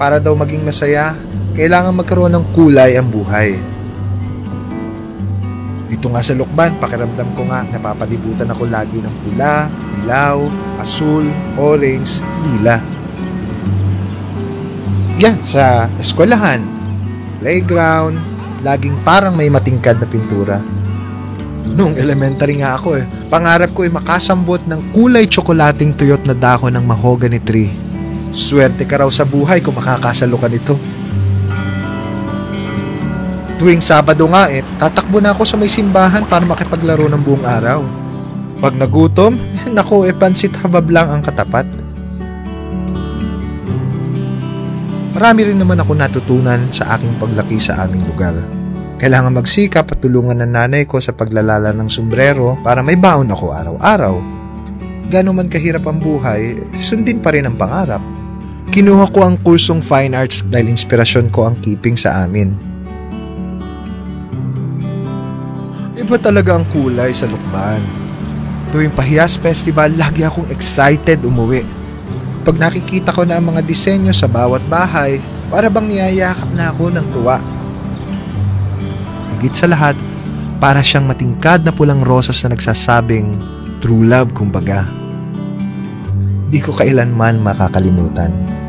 para daw maging masaya, kailangan magkaroon ng kulay ang buhay. Dito nga sa Lukban, pakiramdam ko nga napapalibutan ako lagi ng pula, ilaw, asul, orange, lila. Yan, sa eskwelahan, playground, laging parang may matingkad na pintura. Nung elementary nga ako pangarap ko makasambot ng kulay tsokolating tuyot na dahon ng mahogany tree. Swerte ka raw sa buhay kung makakasalo ka nito. Tuwing Sabado nga tatakbo na ako sa may simbahan para makipaglaro ng buong araw. Pag nagutom, naku pansit habab lang ang katapat. Marami rin naman ako natutunan sa aking paglaki sa aming lugar. Kailangan magsikap at tulungan ng nanay ko sa paglalala ng sombrero para may baon ako araw-araw. Gano'n man kahirap ang buhay, sundin pa rin ang pangarap. Kinuha ko ang kursong Fine Arts dahil inspirasyon ko ang keeping sa amin. Iba talaga ang kulay sa Lukban. Tuwing Pahiyas Festival, lagi akong excited umuwi. Pag nakikita ko na ang mga disenyo sa bawat bahay, para bang niyayakap na ako ng tuwa. Higit sa lahat, para siyang matingkad na pulang rosas na nagsasabing true love kumbaga. Di ko kailanman makakalimutan.